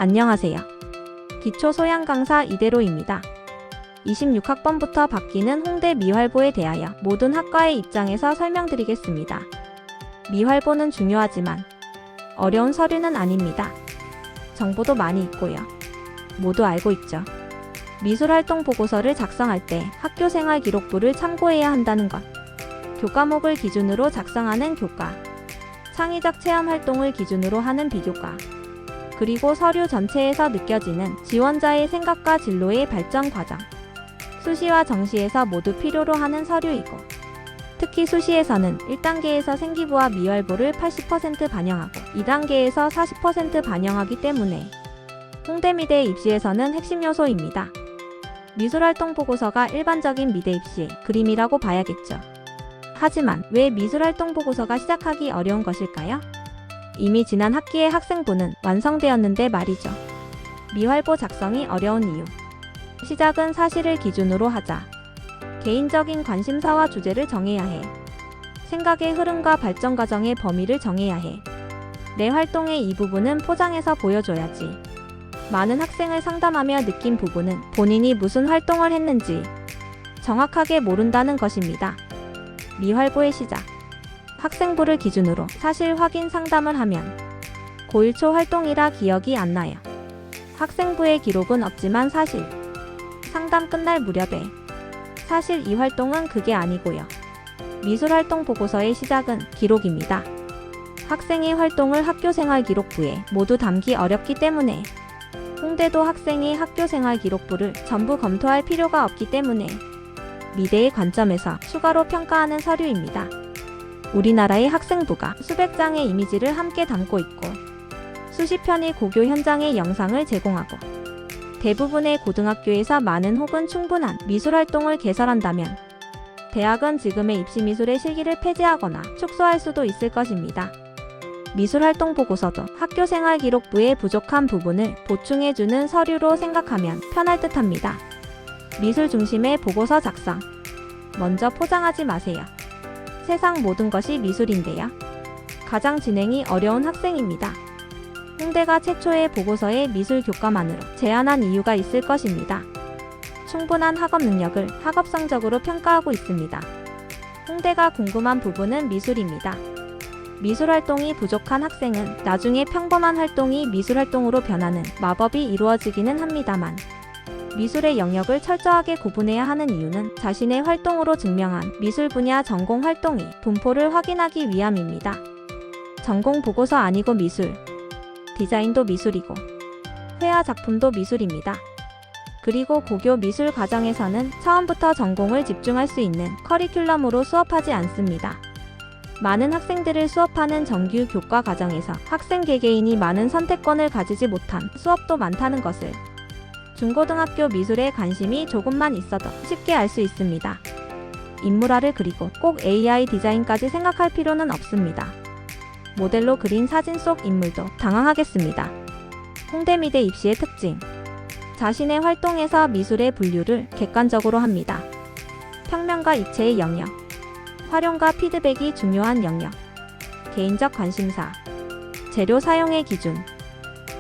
안녕하세요. 기초소양 강사 이대로입니다. 26학번부터 바뀌는 홍대 미활보에 대하여 모든 학과의 입장에서 설명드리겠습니다. 미활보는 중요하지만 어려운 서류는 아닙니다. 정보도 많이 있고요. 모두 알고 있죠. 미술활동 보고서를 작성할 때 학교생활 기록부를 참고해야 한다는 것. 교과목을 기준으로 작성하는 교과, 창의적 체험 활동을 기준으로 하는 비교과, 그리고 서류 전체에서 느껴지는 지원자의 생각과 진로의 발전 과정. 수시와 정시에서 모두 필요로 하는 서류이고, 특히 수시에서는 1단계에서 생기부와 미활보를 80% 반영하고 2단계에서 40% 반영하기 때문에 홍대미대 입시에서는 핵심 요소입니다. 미술활동 보고서가 일반적인 미대 입시의 그림이라고 봐야겠죠. 하지만 왜 미술활동 보고서가 시작하기 어려운 것일까요? 이미 지난 학기의 학생부는 완성되었는데 말이죠. 미활보 작성이 어려운 이유. 시작은 사실을 기준으로 하자. 개인적인 관심사와 주제를 정해야 해. 생각의 흐름과 발전 과정의 범위를 정해야 해. 내 활동의 이 부분은 포장해서 보여줘야지. 많은 학생을 상담하며 느낀 부분은 본인이 무슨 활동을 했는지 정확하게 모른다는 것입니다. 미활보의 시작. 학생부를 기준으로 사실 확인 상담을 하면 고1 초 활동이라 기억이 안 나요. 학생부의 기록은 없지만 사실 상담 끝날 무렵에 사실 이 활동은 그게 아니고요. 미술활동 보고서의 시작은 기록입니다. 학생의 활동을 학교생활 기록부에 모두 담기 어렵기 때문에 홍대도 학생의 학교생활 기록부를 전부 검토할 필요가 없기 때문에 미대의 관점에서 추가로 평가하는 서류입니다. 우리나라의 학생부가 수백 장의 이미지를 함께 담고 있고 수십 편의 고교 현장의 영상을 제공하고 대부분의 고등학교에서 많은 혹은 충분한 미술활동을 개설한다면 대학은 지금의 입시미술의 실기를 폐지하거나 축소할 수도 있을 것입니다. 미술활동 보고서도 학교생활 기록부의 부족한 부분을 보충해주는 서류로 생각하면 편할 듯합니다. 미술 중심의 보고서 작성. 먼저 포장하지 마세요. 세상 모든 것이 미술인데요. 가장 진행이 어려운 학생입니다. 홍대가 최초의 보고서의 미술 교과만으로 제안한 이유가 있을 것입니다. 충분한 학업 능력을 학업 성적으로 평가하고 있습니다. 홍대가 궁금한 부분은 미술입니다. 미술 활동이 부족한 학생은 나중에 평범한 활동이 미술 활동으로 변하는 마법이 이루어지기는 합니다만 미술의 영역을 철저하게 구분해야 하는 이유는 자신의 활동으로 증명한 미술 분야 전공 활동의 분포를 확인하기 위함입니다. 전공 보고서 아니고 미술, 디자인도 미술이고 회화 작품도 미술입니다. 그리고 고교 미술 과정에서는 처음부터 전공을 집중할 수 있는 커리큘럼으로 수업하지 않습니다. 많은 학생들을 수업하는 정규 교과 과정에서 학생 개개인이 많은 선택권을 가지지 못한 수업도 많다는 것을 중고등학교 미술에 관심이 조금만 있어도 쉽게 알 수 있습니다. 인물화를 그리고 꼭 AI 디자인까지 생각할 필요는 없습니다. 모델로 그린 사진 속 인물도 당황하겠습니다. 홍대미대 입시의 특징. 자신의 활동에서 미술의 분류를 객관적으로 합니다. 평면과 입체의 영역, 활용과 피드백이 중요한 영역, 개인적 관심사, 재료 사용의 기준,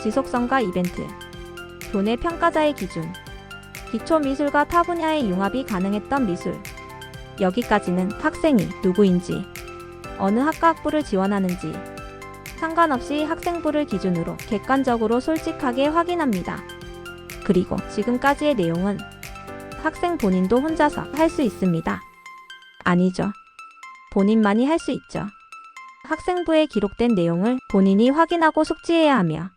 지속성과 이벤트, 교내 평가자의 기준, 기초 미술과 타 분야의 융합이 가능했던 미술. 여기까지는 학생이 누구인지, 어느 학과학부를 지원하는지 상관없이 학생부를 기준으로 객관적으로 솔직하게 확인합니다. 그리고 지금까지의 내용은 학생 본인도 혼자서 할 수 있습니다. 아니죠. 본인만이 할 수 있죠. 학생부에 기록된 내용을 본인이 확인하고 숙지해야 하며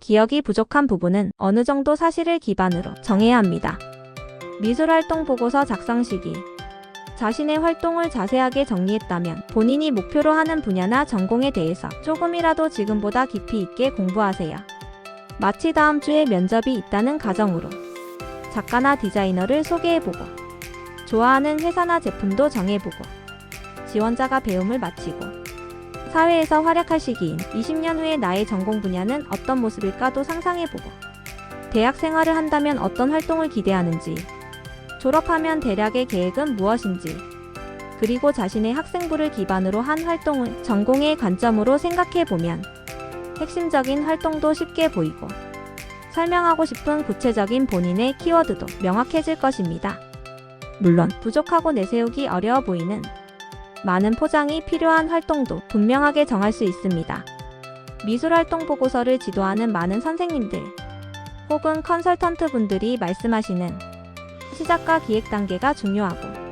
기억이 부족한 부분은 어느 정도 사실을 기반으로 정해야 합니다. 미술활동 보고서 작성 시기. 자신의 활동을 자세하게 정리했다면 본인이 목표로 하는 분야나 전공에 대해서 조금이라도 지금보다 깊이 있게 공부하세요. 마치 다음 주에 면접이 있다는 가정으로 작가나 디자이너를 소개해보고 좋아하는 회사나 제품도 정해보고 지원자가 배움을 마치고 사회에서 활약할 시기인 20년 후에 나의 전공 분야는 어떤 모습일까도 상상해보고 대학 생활을 한다면 어떤 활동을 기대하는지 졸업하면 대략의 계획은 무엇인지 그리고 자신의 학생부를 기반으로 한 활동을 전공의 관점으로 생각해보면 핵심적인 활동도 쉽게 보이고 설명하고 싶은 구체적인 본인의 키워드도 명확해질 것입니다. 물론 부족하고 내세우기 어려워 보이는 많은 포장이 필요한 활동도 분명하게 정할 수 있습니다. 미술활동 보고서를 지도하는 많은 선생님들 혹은 컨설턴트 분들이 말씀하시는 시작과 기획 단계가 중요하고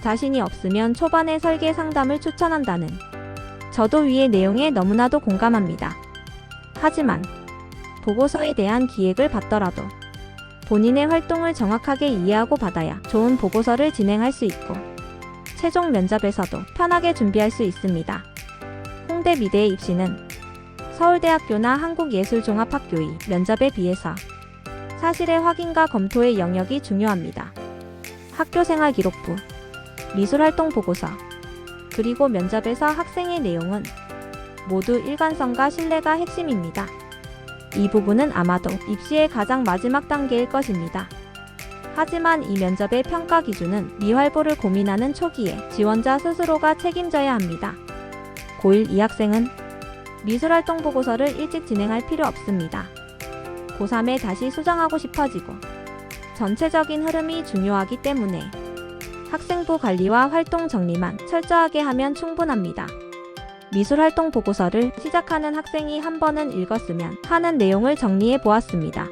자신이 없으면 초반에 설계 상담을 추천한다는 저도 위의 내용에 너무나도 공감합니다. 하지만 보고서에 대한 기획을 받더라도 본인의 활동을 정확하게 이해하고 받아야 좋은 보고서를 진행할 수 있고 최종 면접에서도 편하게 준비할 수 있습니다. 홍대 미대의 입시는 서울대학교나 한국예술종합학교의 면접에 비해서 사실의 확인과 검토의 영역이 중요합니다. 학교생활 기록부, 미술활동 보고서, 그리고 면접에서 학생의 내용은 모두 일관성과 신뢰가 핵심입니다. 이 부분은 아마도 입시의 가장 마지막 단계일 것입니다. 하지만 이 면접의 평가 기준은 미활보를 고민하는 초기에 지원자 스스로가 책임져야 합니다. 고1 이 학생은 미술활동 보고서를 일찍 진행할 필요 없습니다. 고3에 다시 수정하고 싶어지고 전체적인 흐름이 중요하기 때문에 학생부 관리와 활동 정리만 철저하게 하면 충분합니다. 미술활동 보고서를 시작하는 학생이 한 번은 읽었으면 하는 내용을 정리해 보았습니다.